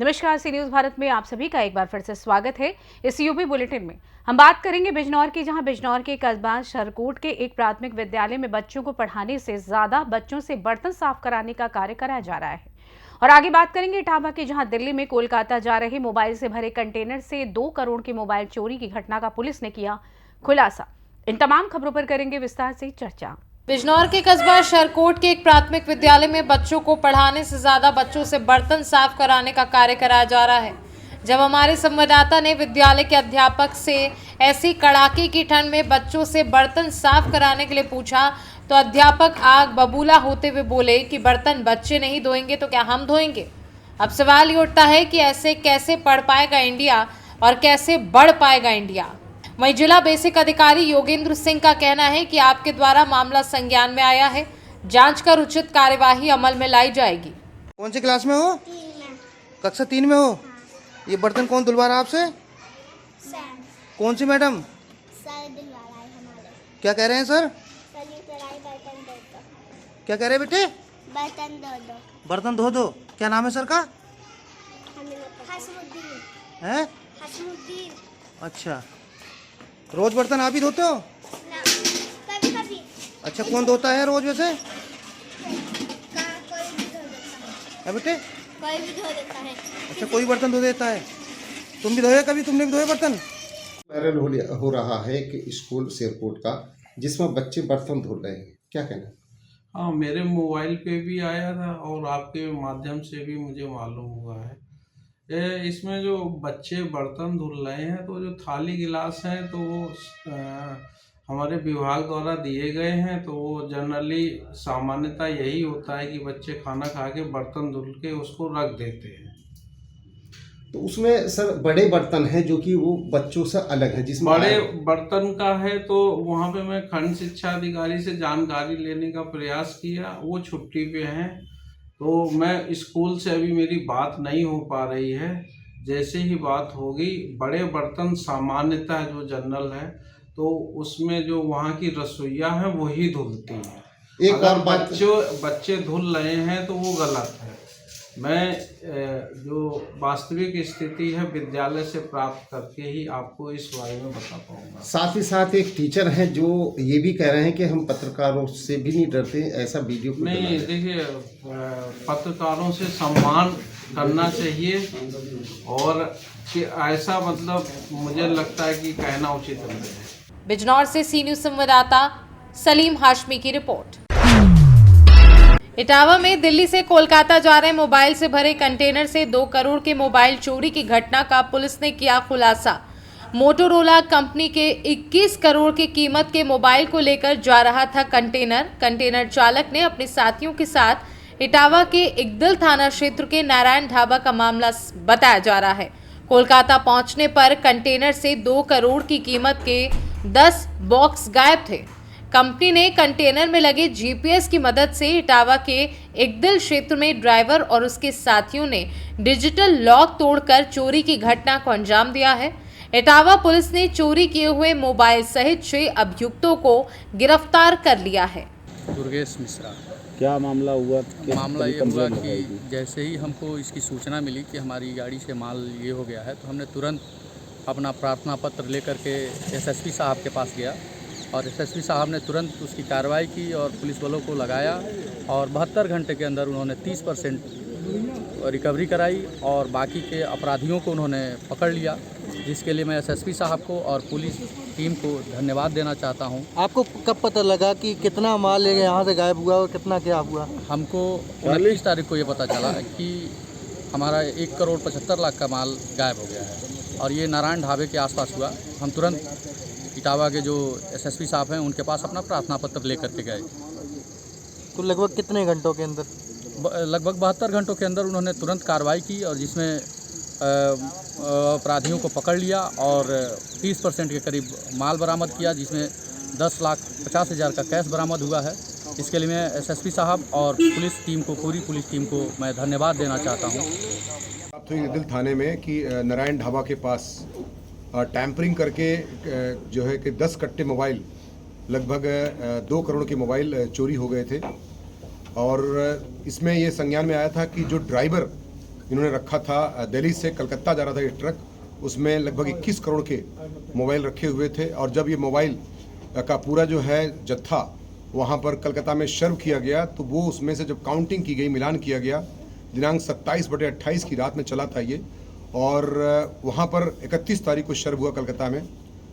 नमस्कार, सी न्यूज भारत में आप सभी का एक बार फिर से स्वागत है। इस यूपी बुलेटिन में हम बात करेंगे बिजनौर की, जहां बिजनौर के कस्बा शरकोट के एक प्राथमिक विद्यालय में बच्चों को पढ़ाने से ज्यादा बच्चों से बर्तन साफ कराने का कार्य कराया जा रहा है। और आगे बात करेंगे इटावा की, जहां दिल्ली में कोलकाता जा रहे मोबाइल से भरे कंटेनर से 2 करोड़ की मोबाइल चोरी की घटना का पुलिस ने किया खुलासा। इन तमाम खबरों पर करेंगे विस्तार से चर्चा। बिजनौर के कस्बा शरकोट के एक प्राथमिक विद्यालय में बच्चों को पढ़ाने से ज्यादा बच्चों से बर्तन साफ कराने का कार्य कराया जा रहा है। जब हमारे संवाददाता ने विद्यालय के अध्यापक से ऐसी कड़ाके की ठंड में बच्चों से बर्तन साफ कराने के लिए पूछा, तो अध्यापक आग बबूला होते हुए बोले कि बर्तन बच्चे नहीं धोएंगे तो क्या हम धोएंगे। अब सवाल ये उठता है कि ऐसे कैसे पढ़ पाएगा इंडिया और कैसे बढ़ पाएगा इंडिया। वहीं जिला बेसिक अधिकारी योगेंद्र सिंह का कहना है कि आपके द्वारा मामला संज्ञान में आया है, जांच कर उचित कार्यवाही अमल में लाई जाएगी। कौन सी क्लास में हो? कक्षा 3 में हो। ये बर्तन कौन धुलवा रहा है आपसे? कौन सी मैडम? सर दिलवा रहा है हमारे। क्या कह रहे हैं सर? बर्तन धो दो। क्या कह रहे हैं बेटे? बर्तन धो दो। बर्तन धो दो। क्या नाम है सर का? हसमुद्दीन। हैं? हसमुद्दीन। अच्छा, रोज बर्तन आप ही धोते हो? ना, कभी कभी। अच्छा, कौन धोता है रोज वैसे? कोई भी धो देता है। बेटे? कोई भी धो देता है। अच्छा, कोई बर्तन धो देता है। तुम भी धोए कभी? तुमने भी धोए बर्तन? वायरल हो रहा है कि स्कूल शेरकोट का, जिसमें बच्चे बर्तन धो रहे हैं, क्या कहना? हाँ, मेरे मोबाइल पे भी आया था और आपके माध्यम से भी मुझे मालूम हुआ है। इसमें जो बच्चे बर्तन धुल रहे हैं, तो जो थाली गिलास हैं तो वो हमारे विभाग द्वारा दिए गए हैं। तो वो जनरली सामान्यतः यही होता है कि बच्चे खाना खा के बर्तन धुल के उसको रख देते हैं। तो उसमें सर बड़े बर्तन हैं जो कि वो बच्चों से अलग है, जिसमें बड़े बर्तन का है तो वहाँ पे मैं खंड शिक्षा अधिकारी से जानकारी लेने का प्रयास किया, वो छुट्टी पे हैं। तो मैं स्कूल से अभी मेरी बात नहीं हो पा रही है। जैसे ही बात होगी, बड़े बर्तन सामान्यतः जो जनरल है तो उसमें जो वहाँ की रसोइया है वही धुलती है। एक और बात, बच्चे धुल रहे हैं तो वो गलत है। मैं जो वास्तविक स्थिति है विद्यालय से प्राप्त करके ही आपको इस बारे में बता पाऊंगा। साथ ही साथ एक टीचर हैं जो ये भी कह रहे हैं कि हम पत्रकारों से भी नहीं डरते, ऐसा वीडियो नहीं, देखिए, पत्रकारों से सम्मान करना चाहिए और कि ऐसा मतलब मुझे लगता है कि कहना उचित नहीं है। बिजनौर से सी न्यूज संवाददाता सलीम हाशमी की रिपोर्ट। इटावा में दिल्ली से कोलकाता जा रहे मोबाइल से भरे कंटेनर से 2 करोड़ के मोबाइल चोरी की घटना का पुलिस ने किया खुलासा। मोटोरोला कंपनी के 21 करोड़ की कीमत के मोबाइल को लेकर जा रहा था कंटेनर चालक ने अपने साथियों के साथ इटावा के इकदल थाना क्षेत्र के नारायण ढाबा का मामला बताया जा रहा है। कोलकाता पहुंचने पर कंटेनर से 2 करोड़ की कीमत के 10 बॉक्स गायब थे। कंपनी ने कंटेनर में लगे जीपीएस की मदद से इटावा के इकदल क्षेत्र में ड्राइवर और उसके साथियों ने डिजिटल लॉक तोड़कर चोरी की घटना को अंजाम दिया है। इटावा पुलिस ने चोरी किए हुए मोबाइल सहित 6 अभियुक्तों को गिरफ्तार कर लिया है। दुर्गेश मिश्रा। क्या मामला हुआ? मामला ये हुआ कि जैसे ही हमको इसकी सूचना मिली कि हमारी गाड़ी से माल ये हो गया है, तो हमने तुरंत अपना प्रार्थना पत्र लेकर के एसएसपी साहब के पास गया और एसएसपी साहब ने तुरंत उसकी कार्रवाई की और पुलिस बलों को लगाया और 72 घंटे के अंदर उन्होंने 30% रिकवरी कराई और बाकी के अपराधियों को उन्होंने पकड़ लिया, जिसके लिए मैं एसएसपी साहब को और पुलिस टीम को धन्यवाद देना चाहता हूं। आपको कब पता लगा कि कितना माल यहाँ से गायब हुआ और कितना क्या हुआ? हमको 29 तारीख को ये पता चला कि हमारा 1 करोड़ 75 लाख का माल गायब हो गया है और ये नारायण ढाबे के आसपास हुआ। हम तुरंत इटावा के जो एसएसपी साहब हैं उनके पास अपना प्रार्थना पत्र लेकर के गए। तो लगभग कितने घंटों के अंदर? लगभग 72 घंटों के अंदर उन्होंने तुरंत कार्रवाई की और जिसमें अपराधियों को पकड़ लिया और 30% के करीब माल बरामद किया, जिसमें 10,50,000 का कैश बरामद हुआ है। इसके लिए मैं एसएसपी साहब और पुलिस टीम को, पूरी पुलिस टीम को मैं धन्यवाद देना चाहता हूँ। दिल थाने में कि नारायण ढाबा के पास टैंपरिंग करके जो है कि 10 कट्टे मोबाइल, लगभग 2 करोड़ के मोबाइल चोरी हो गए थे। और इसमें ये संज्ञान में आया था कि जो ड्राइवर इन्होंने रखा था, दिल्ली से कलकत्ता जा रहा था ये ट्रक, उसमें लगभग 21 करोड़ के मोबाइल रखे हुए थे। और जब ये मोबाइल का पूरा जो है जत्था वहाँ पर कलकत्ता में सर्व किया गया, तो वो उसमें से जब काउंटिंग की गई, मिलान किया गया, दिनांक 27/28 की रात में चला था ये, और वहाँ पर 31 तारीख को सर्व हुआ कलकत्ता में।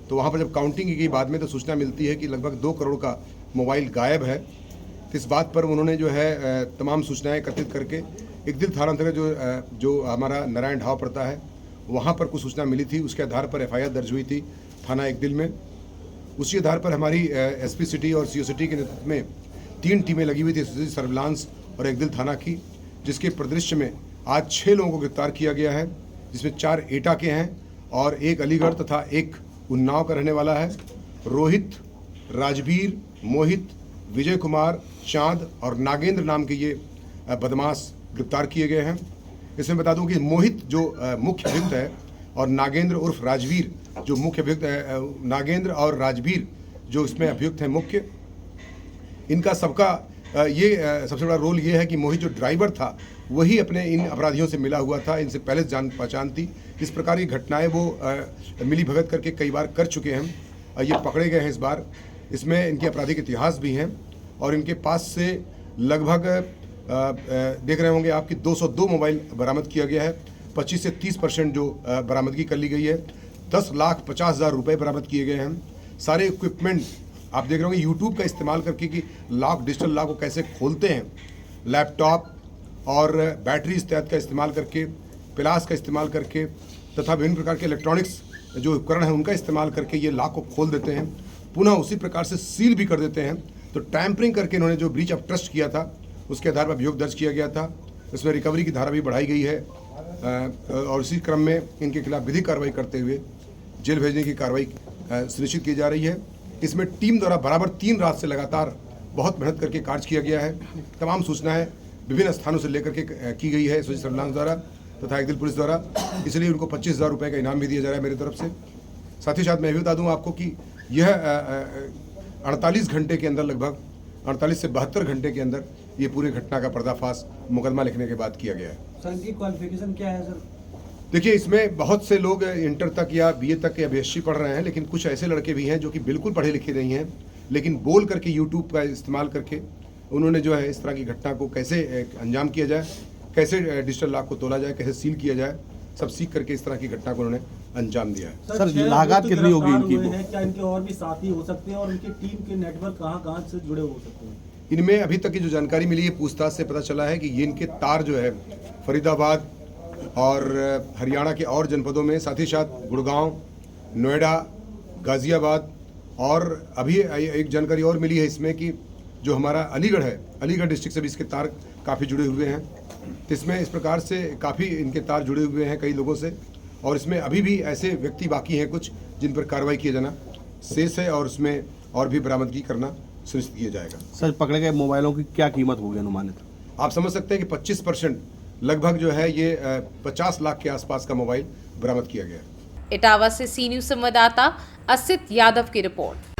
तो वहाँ पर जब काउंटिंग की गई बाद में, तो सूचना मिलती है कि लगभग 2 करोड़ का मोबाइल गायब है। तो इस बात पर उन्होंने जो है तमाम सूचनाएं एकत्रित करके इकदिल थाना अंतर्गत जो हमारा नारायण ढाव पड़ता है, वहाँ पर कुछ सूचना मिली थी, उसके आधार पर FIR दर्ज हुई थी थाना इकदिल में। उसी आधार पर हमारी SP सिटी और CO सिटी के नेतृत्व में 3 टीमें लगी हुई थी, सर्विलांस और इकदिल थाना की, जिसके परिदृश्य में आज 6 लोगों को गिरफ्तार किया गया है, जिसमें 4 एटा के हैं और 1 अलीगढ़ तथा 1 उन्नाव का रहने वाला है। रोहित, राजवीर, मोहित, विजय कुमार, चांद और नागेंद्र नाम के ये बदमाश गिरफ्तार किए गए हैं। इसमें बता दूं कि मोहित जो मुख्य अभियुक्त है और नागेंद्र उर्फ राजवीर जो मुख्य अभियुक्त है, नागेंद्र और राजवीर जो इसमें अभियुक्त हैं मुख्य, इनका सबका ये सबसे बड़ा रोल ये है कि मोहित जो ड्राइवर था वही अपने इन अपराधियों से मिला हुआ था, इनसे पहले जान पहचान थी। इस प्रकार की घटनाएं वो मिली भगत करके कई बार कर चुके हैं और ये पकड़े गए हैं इस बार। इसमें इनके आपराधिक इतिहास भी हैं और इनके पास से लगभग देख रहे होंगे आपकी 202 मोबाइल बरामद किया गया है। 25 से 30% जो बरामदगी कर ली गई है। 10,50,000 रुपये बरामद किए गए हैं। सारे इक्विपमेंट आप देख रहे होंगे यूट्यूब का इस्तेमाल करके कि लॉक, डिजिटल लॉक को कैसे खोलते हैं, लैपटॉप और बैटरी इत्यादि का इस्तेमाल करके, प्लास का इस्तेमाल करके तथा विभिन्न प्रकार के इलेक्ट्रॉनिक्स जो उपकरण हैं उनका इस्तेमाल करके ये लॉक को खोल देते हैं, पुनः उसी प्रकार से सील भी कर देते हैं। तो टैंपरिंग करके इन्होंने जो ब्रीच ऑफ ट्रस्ट किया था उसके आधार पर अभियोग दर्ज किया गया था। इसमें रिकवरी की धारा भी बढ़ाई गई है और इसी क्रम में इनके खिलाफ विधिक कार्रवाई करते हुए जेल भेजने की कार्रवाई सुनिश्चित की जा रही है। इसमें टीम द्वारा बराबर 3 रात से लगातार बहुत मेहनत करके कार्य किया गया है। तमाम सूचनाएं विभिन्न स्थानों से लेकर के की गई है एसओजी सर्विलांस द्वारा तथा इकदिल पुलिस द्वारा, इसलिए उनको 25,000 रुपये का इनाम भी दिया जा रहा है मेरी तरफ से। साथ ही साथ मैं भी बता दूं आपको कि यह 48 घंटे के अंदर, लगभग 48 से 72 घंटे के अंदर ये पूरी घटना का पर्दाफाश मुकदमा लिखने के बाद किया गया है। सर इनकी क्वालिफिकेशन क्या है सर? देखिए, इसमें बहुत से लोग इंटर तक या BA तक या BSc पढ़ रहे हैं, लेकिन कुछ ऐसे लड़के भी हैं जो कि बिल्कुल पढ़े लिखे नहीं हैं, लेकिन बोल करके यूट्यूब का इस्तेमाल करके उन्होंने जो है इस तरह की घटना को कैसे अंजाम किया जाए, कैसे डिजिटल लॉक को तोला जाए, कैसे सील किया जाए, सब सीख करके इस तरह की घटना को उन्होंने अंजाम दिया है। सर लागत कितनी होगी इनकी? क्या इनके और भी साथी हो सकते हैं और उनकी टीम के नेटवर्क कहाँ से जुड़े हो सकते हैं? इनमें अभी तक की जो जानकारी मिली है, पूछताछ से पता चला है कि ये इनके तार जो है फरीदाबाद और हरियाणा के और जनपदों में, साथ ही साथ गुड़गांव, नोएडा, गाजियाबाद और अभी एक जानकारी और मिली है इसमें कि जो हमारा अलीगढ़ है, अलीगढ़ डिस्ट्रिक्ट से भी इसके तार काफ़ी जुड़े हुए हैं। तो इसमें इस प्रकार से काफ़ी इनके तार जुड़े हुए हैं कई लोगों से, और इसमें अभी भी ऐसे व्यक्ति बाकी हैं कुछ जिन पर कार्रवाई किया जाना शेष है और उसमें और भी बरामदगी करना सुनिश्चित किया जाएगा। सर पकड़े गए मोबाइलों की क्या कीमत होगी अनुमानित? आप समझ सकते हैं कि 25% लगभग जो है ये 50 लाख के आसपास का मोबाइल बरामद किया गया। इटावा से सी न्यूज संवाददाता असित यादव की रिपोर्ट।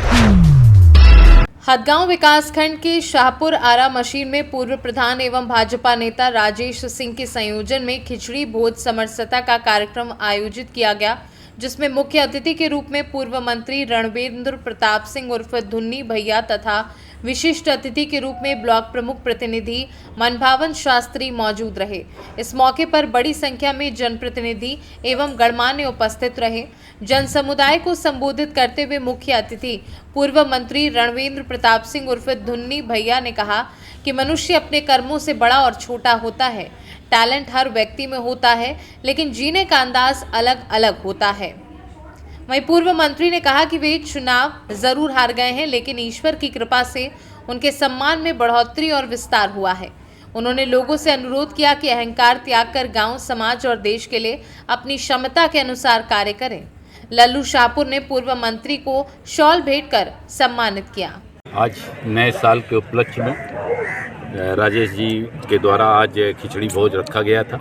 हदगांव विकासखंड के शाहपुर आरा मशीन में पूर्व प्रधान एवं भाजपा नेता राजेश सिंह के संयोजन में खिचड़ी भोज समरसता का कार्यक्रम आयोजित किया गया, जिसमें मुख्य अतिथि के रूप में पूर्व मंत्री रणवीर प्रताप सिंह उर्फ धुन्नी भैया तथा विशिष्ट अतिथि के रूप में ब्लॉक प्रमुख प्रतिनिधि मनभावन शास्त्री मौजूद रहे। इस मौके पर बड़ी संख्या में जनप्रतिनिधि एवं गणमान्य उपस्थित रहे। जन समुदाय को संबोधित करते हुए मुख्य अतिथि पूर्व मंत्री रणवीर प्रताप सिंह उर्फ धुन्नी भैया ने कहा कि मनुष्य अपने कर्मों से बड़ा और छोटा होता है। टैलेंट हर व्यक्ति में होता है, लेकिन जीने का अंदाज अलग अलग होता है। वहीं पूर्व मंत्री ने कहा कि वे चुनाव जरूर हार गए हैं, लेकिन ईश्वर की कृपा से उनके सम्मान में बढ़ोतरी और विस्तार हुआ है। उन्होंने लोगों से अनुरोध किया कि अहंकार त्याग कर गांव, समाज और देश के लिए अपनी क्षमता के अनुसार कार्य करें। लल्लू शाहपुर ने पूर्व मंत्री को शॉल भेंट कर सम्मानित किया। आज नए साल के उपलक्ष्य में राजेश जी के द्वारा आज खिचड़ी भोज रखा गया था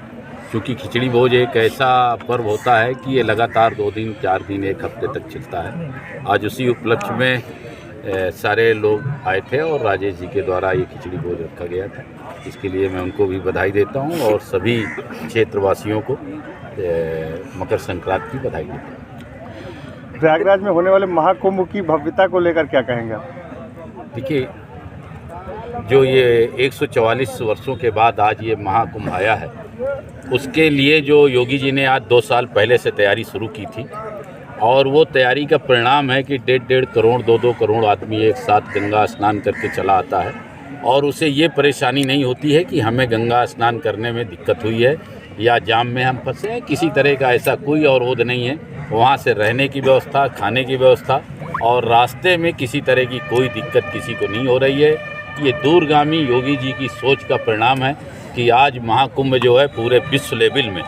क्योंकि खिचड़ी भोज एक ऐसा पर्व होता है कि ये लगातार 2 दिन 4 दिन 1 हफ्ते तक चलता है। आज उसी उपलक्ष्य में सारे लोग आए थे और राजेश जी के द्वारा ये खिचड़ी भोज रखा गया था। इसके लिए मैं उनको भी बधाई देता हूँ और सभी क्षेत्रवासियों को मकर संक्रांति की बधाई देता हूँ। प्रयागराज में होने वाले महाकुंभ की भव्यता को लेकर क्या कहेंगे आप? देखिए, जो ये 144 वर्षों के बाद आज ये महाकुंभ आया है, उसके लिए जो योगी जी ने आज 2 साल पहले से तैयारी शुरू की थी और वो तैयारी का परिणाम है कि 1.5 करोड़ 2-2 करोड़ आदमी एक साथ गंगा स्नान करके चला आता है और उसे ये परेशानी नहीं होती है कि हमें गंगा स्नान करने में दिक्कत हुई है या जाम में हम फंसे हैं। किसी तरह का ऐसा कोई अवरोध नहीं है। वहाँ से रहने की व्यवस्था, खाने की व्यवस्था और रास्ते में किसी तरह की कोई दिक्कत किसी को नहीं हो रही है। ये दूरगामी योगी जी की सोच का परिणाम है कि आज महाकुंभ जो है पूरे विश्व लेवल में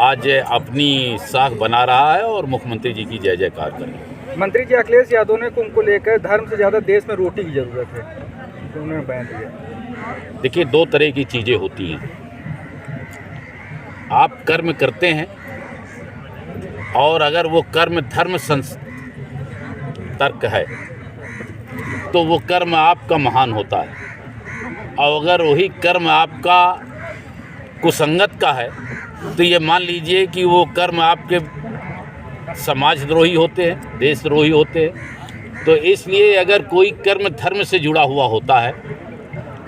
आज अपनी साख बना रहा है और मुख्यमंत्री जी की जय जयकार कर रहे हैं। मंत्री जी अखिलेश यादव ने कुंभ को लेकर धर्म से ज़्यादा देश में रोटी की ज़रूरत है, तो उन्होंने बयान दिया। देखिए, 2 तरह की चीज़ें होती हैं। आप कर्म करते हैं और अगर वो कर्म धर्म तर्क है तो वो कर्म आपका महान होता है, और अगर वही कर्म आपका कुसंगत का है तो ये मान लीजिए कि वो कर्म आपके समाजद्रोही होते हैं, देशद्रोही होते हैं। तो इसलिए अगर कोई कर्म धर्म से जुड़ा हुआ होता है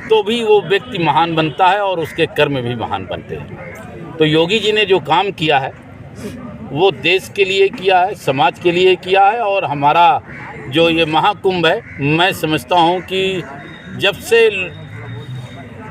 तो भी वो व्यक्ति महान बनता है और उसके कर्म भी महान बनते हैं। तो योगी जी ने जो काम किया है वो देश के लिए किया है, समाज के लिए किया है। और हमारा जो ये महाकुंभ है, मैं समझता हूँ कि जब से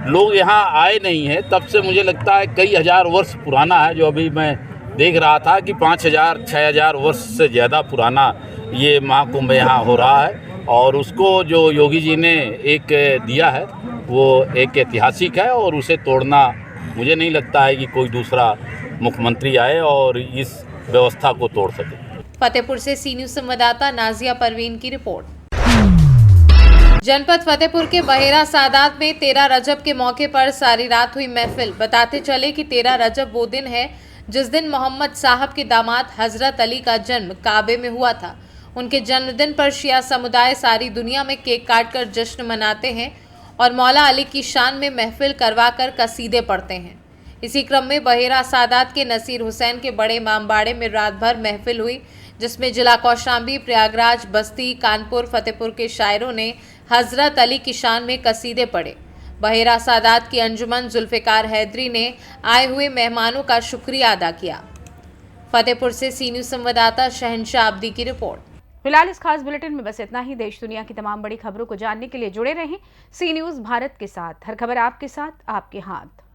लोग यहाँ आए नहीं हैं तब से मुझे लगता है कई हज़ार वर्ष पुराना है। जो अभी मैं देख रहा था कि 5000-6000 वर्ष से ज़्यादा पुराना ये महाकुंभ यहाँ हो रहा है और उसको जो योगी जी ने एक दिया है वो एक ऐतिहासिक है और उसे तोड़ना मुझे नहीं लगता है कि कोई दूसरा मुख्यमंत्री आए और इस व्यवस्था को तोड़ सके। फतेहपुर से सी न्यूज़ संवाददाता नाजिया परवीन की रिपोर्ट। जनपद फतेहपुर के बहेरा सादात में 13 रजब के मौके पर सारी रात हुई महफिल। बताते चले कि 13 रजब वो दिन है जिस दिन मोहम्मद साहब के दामाद हजरत अली का जन्म काबे में हुआ था। उनके जन्मदिन पर शिया समुदाय सारी दुनिया में केक काटकर जश्न मनाते हैं और मौला अली की शान में महफिल करवाकर कसीदे पढ़ते हैं। इसी क्रम में बहेरा सादात के नसीर हुसैन के बड़े इमामबाड़े में रात भर महफिल हुई, जिसमें जिला कौशाम्बी, प्रयागराज, बस्ती, कानपुर, फतेहपुर के शायरों ने हजरत अली की शान में कसीदे पढ़े। बहेरा सादात की अंजुमन जुल्फ़िकार हैदरी ने आए हुए मेहमानों का शुक्रिया अदा किया। फतेहपुर से सी न्यूज़ संवाददाता शहनशाह अब्दी की रिपोर्ट। फिलहाल इस खास बुलेटिन में बस इतना ही। देश दुनिया की तमाम बड़ी खबरों को जानने के लिए जुड़े रहें सी न्यूज़ भारत के साथ। हर खबर आपके साथ, आपके हाथ।